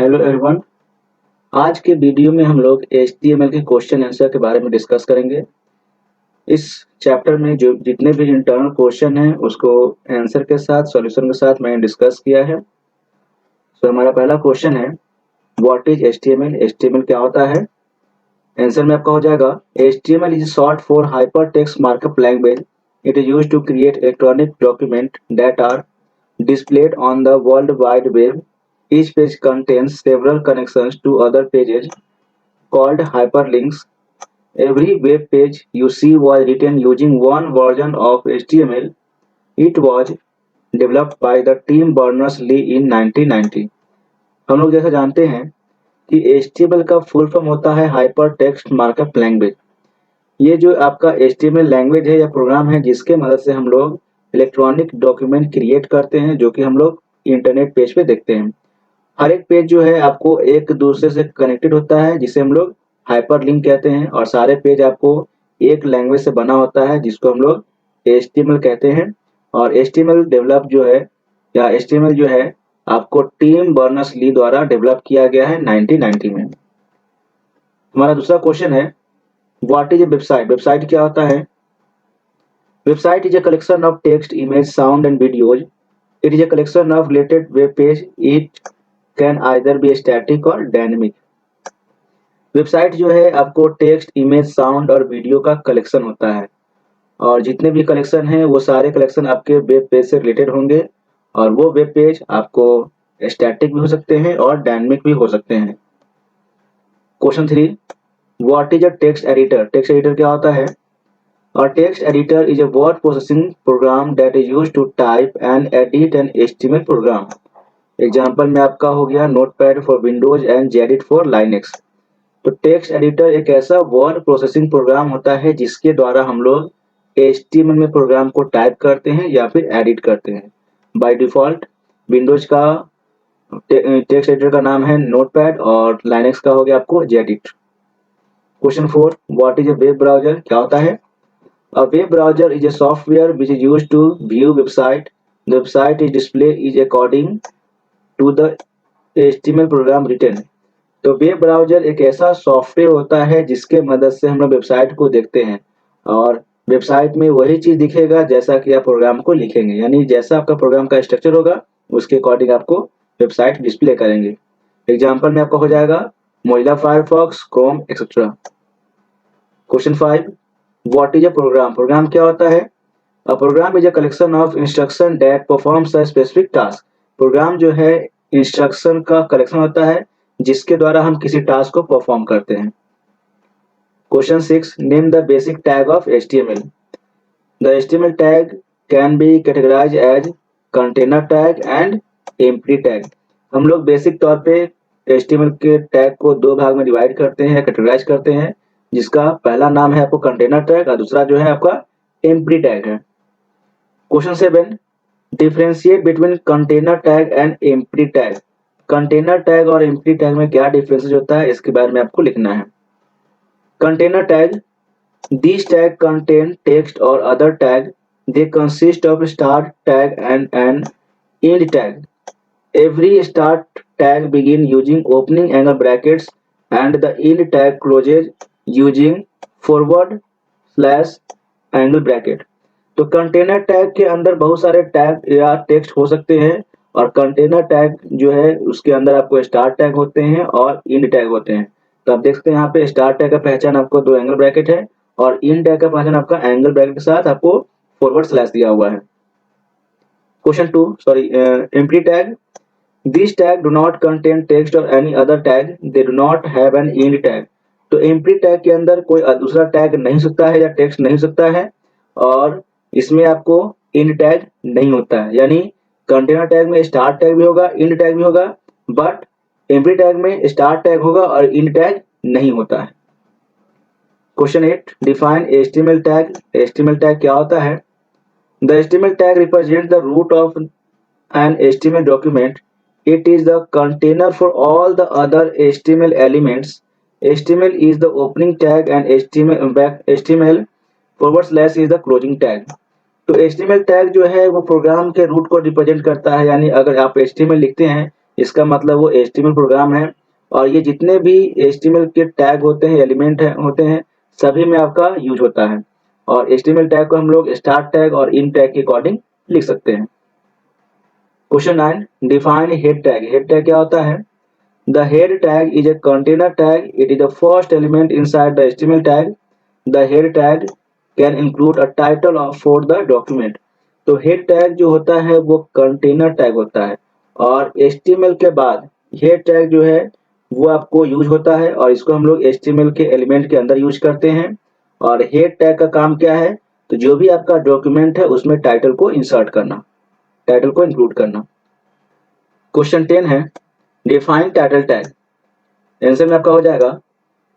Hello everyone. आज के video में हम लोग HTML के क्वेश्चन आंसर के बारे में डिस्कस करेंगे। इस चैप्टर में जो जितने भी इंटरनल क्वेश्चन हैं उसको आंसर के साथ सॉल्यूशन के साथ मैंने डिस्कस किया है। तो हमारा पहला क्वेश्चन है, व्हाट इज HTML? HTML क्या होता है? आंसर में आपका हो जाएगा, HTML is short for hyper text markup language. It is used to create electronic document that are displayed on the World Wide Web. Each page contains several connections to other pages called hyperlinks. Every web page you see was written using one version of HTML. It was developed by the team Berners-Lee in 1990. हम लोग जैसा जानते हैं कि HTML का full form होता है hyper text markup language. ये जो आपका HTML लैंग्वेज है या प्रोग्राम है जिसके मदद से हम लोग इलेक्ट्रॉनिक डॉक्यूमेंट क्रिएट करते हैं, जो कि हम लोग इंटरनेट पेज पे देखते हैं। हर एक पेज जो है आपको एक दूसरे से कनेक्टेड होता है, जिसे हम लोग हाइपर लिंक कहते हैं, और सारे पेज आपको एक लैंग्वेज से बना होता है जिसको हम लोग HTML कहते हैं। और HTML डेवलप जो है या HTML जो है आपको टीम बर्नर्स ली द्वारा डेवलप किया गया है 1990 में। हमारा दूसरा क्वेश्चन है, what is A website? Website क्या होता है? Website is a collection of text, image, sound and videos. It is a collection of related web page. It can either be static or dynamic. Website जो है आपको text, image, sound और video का collection होता है, और जितने भी कलेक्शन हैं वो सारे कलेक्शन आपके वेब पेज से रिलेटेड होंगे, और वो वेब पेज आपको स्टैटिक भी हो सकते हैं और डायनेमिक भी हो सकते हैं। Question 3, what is a text editor? Text editor क्या होता है? A text editor is a word processing program that is used to type and edit an HTML program. Example में आपका हो गया notepad for Windows and gedit for Linux. तो text editor एक ऐसा वर्ड प्रोसेसिंग प्रोग्राम होता है जिसके द्वारा हम लोग HTML में प्रोग्राम को टाइप करते हैं या फिर एडिट करते हैं। बाय डिफॉल्ट विंडोज का टेक्स्ट एडिटर का नाम है नोटपैड और लाइनेक्स का हो गया आपको gedit. Question 4, what is a web browser? क्या होता है? A web browser is a software which is used to view website. The website is displayed is according to the HTML program written. तो web browser एक ऐसा software होता है जिसके मदद से हम लोग वेबसाइट को देखते हैं, और वेबसाइट में वही चीज दिखेगा जैसा कि आप प्रोग्राम को लिखेंगे, यानी जैसा आपका प्रोग्राम का स्ट्रक्चर होगा उसके अकॉर्डिंग आपको वेबसाइट डिस्प्ले करेंगे। एग्जाम्पल में आपका हो जाएगा Mozilla Firefox, Chrome etcetera. Question 5, what is a program? Program क्या होता है? A program is a collection of instruction that performs a specific task. Program जो है इंस्ट्रक्शन का कलेक्शन होता है जिसके द्वारा हम किसी टास्क को परफॉर्म करते हैं। Question 6, name the basic tag of HTML। The HTML tag can be categorize as container tag and empty tag. हम लोग बेसिक तौर पे HTML के टैग को दो भाग में डिवाइड करते हैं या कैटेगराइज करते हैं, जिसका पहला नाम है आपको कंटेनर टैग और दूसरा जो है आपका एम्प्टी टैग है। Question 7, differentiate between container tag and empty tag. Container tag और एम्प्टी टैग में क्या डिफरेंस होता है इसके बारे में आपको लिखना है। Container tag, these tag contain text or other tag. They consist of start tag and an end tag. Every start tag begin using opening angle brackets and the end tag closes using forward slash angle bracket. तो container tag के अंदर बहुत सारे tag या text हो सकते हैं, और कंटेनर टैग जो है उसके अंदर आपको स्टार्ट टैग होते हैं और इंड टैग होते हैं। तो आप देख सकते हैं यहाँ पे स्टार्ट टैग का पहचान आपको दो एंगल ब्रैकेट है, और इंड टैग का पहचान आपका एंगल ब्रैकेट के साथ आपको फॉरवर्ड स्लैश दिया हुआ है। Question 2, sorry, empty tag, this tag do not contain text और any other tag, they do not have an end tag. तो एम्प्टी टैग के अंदर कोई दूसरा टैग नहीं हो सकता है या टेक्स्ट नहीं हो सकता है, और इसमें आपको इंड टैग नहीं होता है। यानी कंटेनर टैग में स्टार्ट टैग भी होगा, इंड टैग भी होगा, बट एम्प्टी टैग में स्टार्ट टैग होगा और इंड टैग नहीं होता है। Question 8, define HTML tag. HTML tag क्या होता है? The HTML tag represent the root of an HTML document. It is the container for all the other HTML elements. HTML is the opening tag and HTML forward slash is the closing tag. तो HTML tag जो है वो programme के root को represent करता है, यानी अगर आप HTML लिखते हैं इसका मतलब वो HTML प्रोग्राम है। और ये जितने भी HTML के टैग होते हैं, एलिमेंट होते हैं, सभी में आपका यूज होता है। और HTML टैग को हम लोग स्टार्ट टैग और इन टैग के अकॉर्डिंग लिख सकते हैं। Question 9, define head tag. Head tag क्या होता है? The head tag is a container tag. It is the first element inside the HTML tag. The head tag can include a title for the document. तो head tag जो होता है वो container tag होता है, और HTML के बाद head tag जो है वो आपको यूज होता है, और इसको हम लोग HTML के एलिमेंट के अंदर यूज करते हैं। और head tag का काम क्या है? तो जो भी आपका डॉक्यूमेंट है उसमें टाइटल को इंसर्ट करना, टाइटल को इंक्लूड करना। क्वेश्चन 10 है, डिफाइन टाइटल टैग। आंसर में आपका हो जाएगा,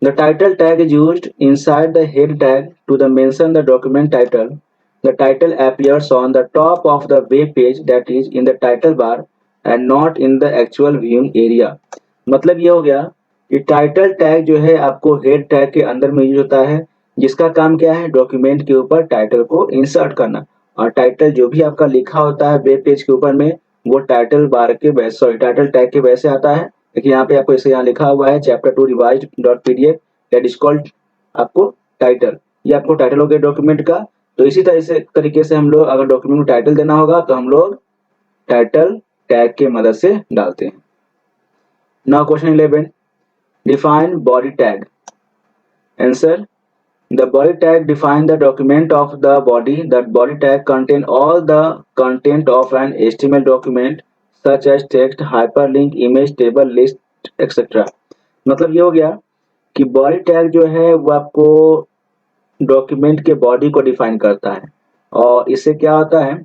the title tag is used inside the head tag to the mention the document title. The title appears on the top of the web page that is in the title bar and not in the actual viewing area. मतलब ये हो गया कि title tag जो है आपको head tag के अंदर में यूज होता है, जिसका काम क्या है? डॉक्यूमेंट के ऊपर टाइटल को इंसर्ट करना। और टाइटल जो भी आपका लिखा होता है वेब पेज के ऊपर में, वो टाइटल बार के बेस सॉरी टाइटल टैग के वजह से आता है। देखिए यहाँ पे आपको इसे यहाँ लिखा हुआ है chapter 2 revised dot PDF that is called आपको टाइटल। ये आपको टाइटल हो गया डॉक्यूमेंट का। तो इसी तरीके से हम लोग अगर डॉक्यूमेंट को टाइटल देना होगा तो हम लोग टाइटल टैग के मदद से डालते हैं। Now question 11, define body tag. Answer, the body tag defines the document of the body. That body tag contain all the content of an HTML document such as text, hyperlink, image, table, list, etc. मतलब ये हो गया कि body tag जो है वो आपको document के बॉडी को डिफाइन करता है। और इससे क्या होता है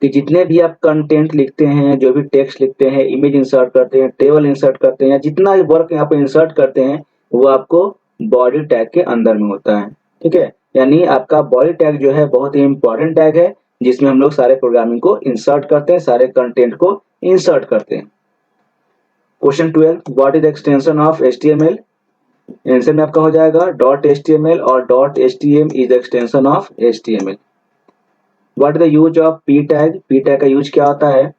कि जितने भी आप कंटेंट लिखते हैं, जो भी टेक्स्ट लिखते हैं, इमेज इंसर्ट करते हैं, टेबल इंसर्ट करते हैं, या जितना भी वर्क यहाँ पे इंसर्ट करते हैं वो आपको बॉडी टैग के अंदर में होता है। ठीक है, यानी आपका बॉडी टैग जो है बहुत ही इंपॉर्टेंट टैग है, जिसमें हम लोग सारे प्रोग्रामिंग को इंसर्ट करते हैं, सारे कंटेंट को इंसर्ट करते हैं। Question 12, what is extension of HTML। Answer में आपका हो जाएगा .html और .htm is extension of HTML। What is the use of p tag? P tag का यूज क्या होता है?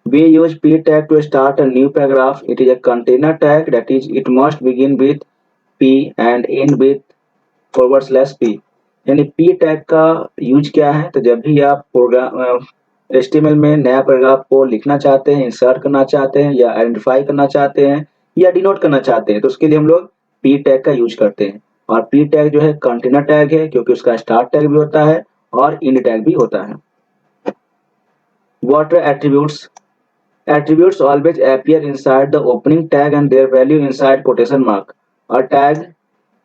We use p tag to start a new paragraph. It is a container tag, that is it must begin with p and end with /p। यानी p tag का use क्या है? तो जब भी आप प्रोग्राम HTML में नया पैराग्राफ को लिखना चाहते हैं, इंसर्ट करना चाहते हैं, या आइडेंटिफाई करना चाहते हैं, या डिनोट करना चाहते हैं, तो उसके लिए हम लोग p टैग का यूज करते हैं। और p टैग जो है कंटेनर टैग है, क्योंकि उसका स्टार्ट टैग भी होता है और एंड टैग भी होता है। What are attributes? Attributes always appear inside the opening tag and their value inside quotation mark. A tag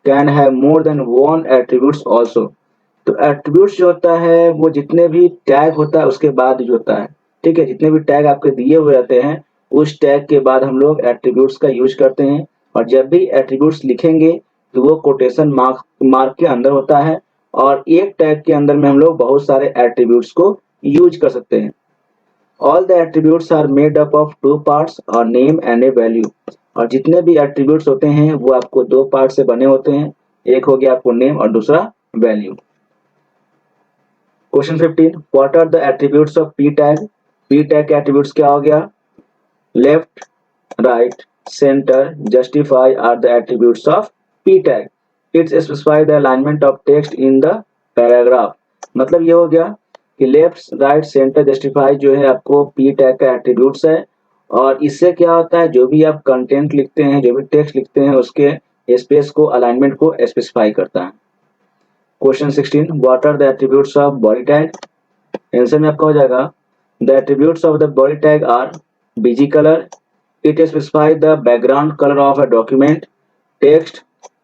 can have more than one attributes also. तो attributes जो होता है वो जितने भी टैग होता है उसके बाद जो होता है। ठीक है, जितने भी टैग आपके दिए हुए रहते हैं उस टैग के बाद हम लोग attributes का यूज करते हैं। और जब भी attributes लिखेंगे तो वो कोटेशन मार्क के अंदर होता है, और एक टैग के अंदर में हम लोग बहुत सारे attributes को यूज कर सकते हैं। All the attributes are made up of two parts, a name and a value। और जितने भी attributes होते हैं वो आपको दो पार्ट से बने होते हैं, एक हो गया आपको नेम और दूसरा value. Question 15, what are the attributes of p tag. p tag के एट्रीब्यूट्स क्या हो गया? Left, right, centre, justify are the attributes of p tag. It's specify the alignment of text in the paragraph. मतलब ये हो गया कि left, right, centre, justify जो है आपको p टैग का एट्रीब्यूट्स है। और इससे क्या होता है, जो भी आप कंटेंट लिखते हैं, जो भी टेक्स्ट लिखते हैं, उसके स्पेस को, अलाइनमेंट को स्पेसिफाई करता है। Question 16, what are the attributes of body tag. Answer में आपका हो जाएगा, the attributes of the body tag are BG colour, it specify the background colour of a document, text,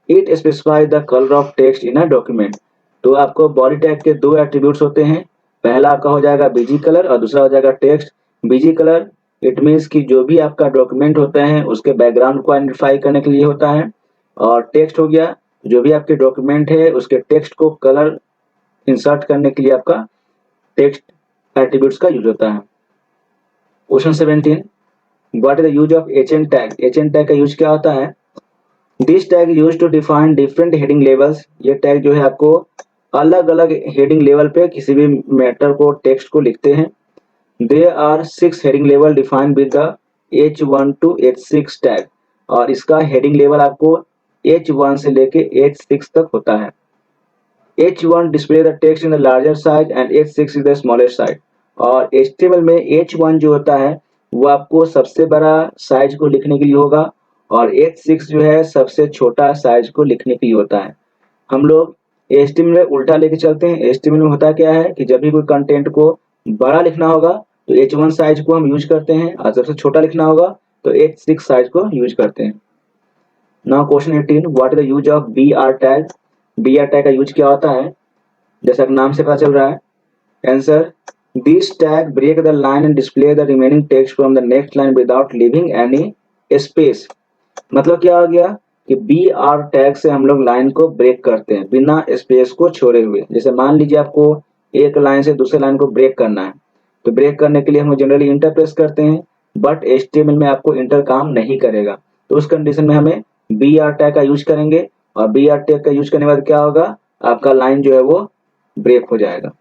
it specify the colour of text in a document. तो आपको body tag के दो attributes होते हैं, पहला आपका हो जाएगा बीजी कलर और दूसरा हो जाएगा text. Busy colour it means कि जो भी आपका डॉक्यूमेंट होता है उसके बैकग्राउंड को आइडेंटिफाई करने के लिए होता है। और टेक्स्ट हो गया जो भी आपके डॉक्यूमेंट है उसके टेक्स्ट को कलर इंसर्ट करने के लिए आपका टेक्स्ट एट्रीब्यूट्स का यूज होता है। Question 17, what is the use of HN tag. HN tag का यूज क्या होता है? This tag use to define different heading levels. ये टैग जो है आपको अलग अलग हेडिंग लेवल पे किसी भी मैटर को, टेक्स्ट को लिखते हैं। There are 6 heading level defined with the H1 to H6 tag, और इसका हेडिंग लेवल आपको H1 से लेके H6 तक होता है। H1 display the text in the larger size and H6 is the smaller size। और HTML में H1 जो होता है वो आपको सबसे बड़ा साइज को लिखने के लिए होगा, और H6 जो है सबसे छोटा साइज को लिखने के लिए होता है। हम लोग HTML में उल्टा लेके चलते हैं। HTML में होता क्या है कि जब भी कोई कंटेंट को बड़ा लिखना होगा तो H1 साइज को हम यूज करते हैं, और सबसे छोटा लिखना होगा तो H6 साइज को यूज करते हैं। Now question 18, what is the use of BR tag. BR tag का यूज क्या होता है, जैसा कि नाम से पता चल रहा है। Answer, this tag break the line and display the remaining text from the next line without leaving any space. मतलब क्या हो गया कि BR टैग से हम लोग लाइन को ब्रेक करते हैं बिना स्पेस को छोड़े हुए। जैसे मान लीजिए आपको एक लाइन से दूसरे लाइन को ब्रेक करना है, तो ब्रेक करने के लिए हम जनरली इंटर प्रेस करते हैं, बट HTML में आपको इंटर काम नहीं करेगा। तो उस कंडीशन में हमें BR टैग का यूज करेंगे, और BR टैग का यूज करने के बाद क्या होगा, आपका लाइन जो है वो ब्रेक हो जाएगा।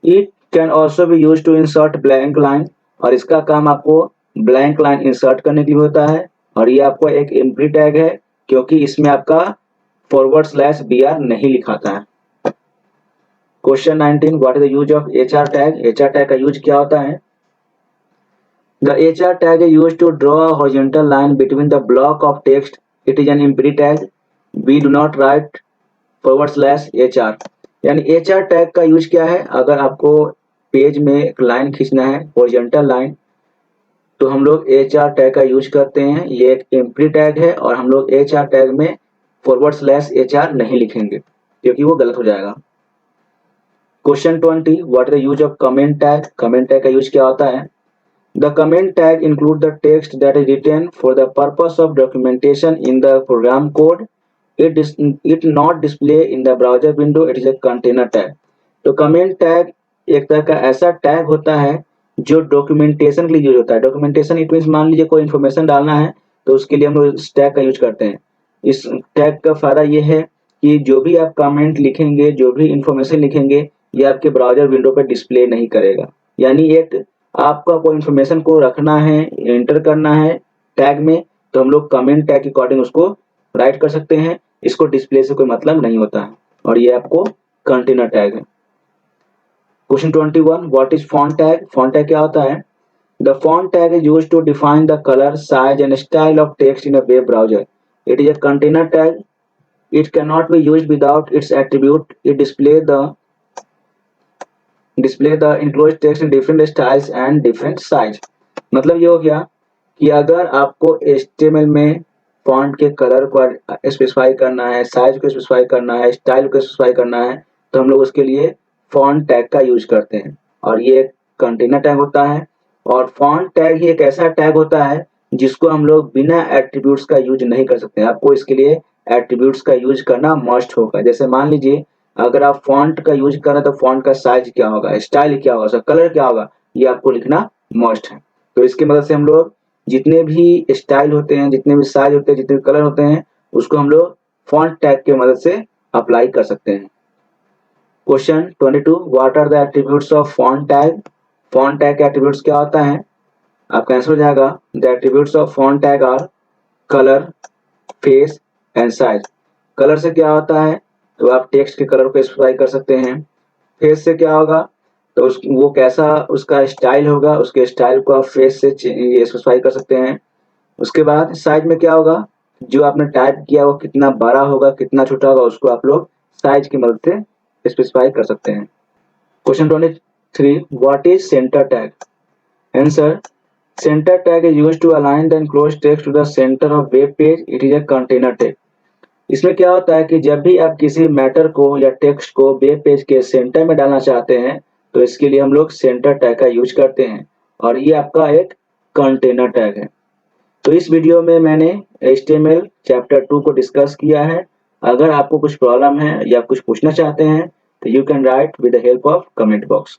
It can also be use to insert blank line, और इसका काम आपको ब्लैंक लाइन इंसर्ट करने के लिए होता है, और ये आपको एक एम्प्टी टैग है क्योंकि इसमें आपका /BR नहीं लिखाता है। Question 19, what is the use of HR tag. HR tag का यूज क्या होता है। The HR tag is used to draw a horizontal line between the block of text. It is an empty tag. We do not write /HR। यानी HR tag का use क्या है, अगर आपको पेज में एक लाइन खींचना है, हॉरिजॉन्टल लाइन, तो हम लोग HR टैग का यूज करते हैं। ये एक एम्प्टी टैग है, और हम लोग HR टैग में /HR नहीं लिखेंगे क्योंकि वो गलत हो जाएगा। Question 20, what is the use of comment tag. Comment tag का यूज क्या होता है। The comment tag include the text that is written for the purpose of documentation in the program code. It not display in the browser window. It is a container tag। तो comment tag एक तरह का ऐसा tag होता है जो documentation के लिए यूज होता है। डॉक्यूमेंटेशन इट मीन्स मान लीजिए कोई इन्फॉर्मेशन डालना है तो उसके लिए हम लोग इस टैग का यूज करते हैं। इस टैग का फायदा ये है कि जो भी आप कमेंट लिखेंगे, जो भी इंफॉर्मेशन लिखेंगे, ये आपके ब्राउजर विंडो पर डिस्प्ले नहीं करेगा। यानी एक आपका कोई इन्फॉर्मेशन को रखना है, एंटर करना है टैग में, तो हम लोग कमेंट टैग के अकॉर्डिंग उसको राइट कर सकते हैं। इसको डिस्प्ले से कोई मतलब नहीं होता है, और ये आपको कंटेनर टैग है। Question 21, what is font tag. Font tag क्या होता है। The font tag is used to define the colour, size and style of text in a web browser. It is a container tag. It can not be used without its attribute. It display the enclosed text in different styles and different size। मतलब ये हो गया कि अगर आपको HTML में font के colour को स्पेसिफाई करना है, साइज को स्पेसिफाई करना है, स्टाइल को स्पेसिफाई करना है, तो हम लोग उसके लिए फॉन्ट टैग का यूज करते हैं, और ये कंटेनर टैग होता है। और फॉन्ट टैग ही एक ऐसा टैग होता है जिसको हम लोग बिना एट्रीब्यूट्स का यूज नहीं कर सकते। आपको इसके लिए एट्रीब्यूट्स का यूज करना मस्ट होगा। जैसे मान लीजिए अगर आप फॉन्ट का यूज कर रहे हैं तो फॉन्ट का साइज क्या होगा, स्टाइल क्या होगा, उसका कलर क्या होगा, ये आपको लिखना मस्ट है। तो इसकी मदद से हम लोग जितने भी स्टाइल होते हैं, जितने भी साइज होते हैं, जितने भी कलर होते हैं, उसको हम लोग फॉन्ट टैग की मदद से अप्लाई कर सकते हैं। Question 22, what are the attributes of font tag. Font tag के एट्रीब्यूट्स क्या होता है, आपका आंसर हो जाएगा the attributes of font tag are colour, face and size. Colour से क्या होता है, तो आप टेक्स्ट के कलर को स्पेसिफाई कर सकते हैं। फेस से क्या होगा, तो वो कैसा उसका स्टाइल होगा, उसके स्टाइल को आप फेस से स्पेसिफाई कर सकते हैं। उसके बाद साइज में क्या होगा, जो आपने टाइप किया वो कितना बड़ा होगा, कितना छोटा होगा, उसको आप लोग साइज की मदद से स्पेसिफाई कर सकते हैं। Question 23, what is centre tag. Answer, centre tag is used to align the enclosed text to the centre of web page. It is a container tag. इसमें क्या होता है कि जब भी आप किसी मैटर को या टेक्स्ट को वेब पेज के सेंटर में डालना चाहते हैं, तो इसके लिए हम लोग सेंटर टैग का यूज करते हैं, और ये आपका एक कंटेनर टैग है। तो इस वीडियो में मैंने HTML चैप्टर 2 को डिस्कस किया है। अगर आपको कुछ प्रॉब्लम है या कुछ पूछना चाहते हैं तो you can write with the help of comment box.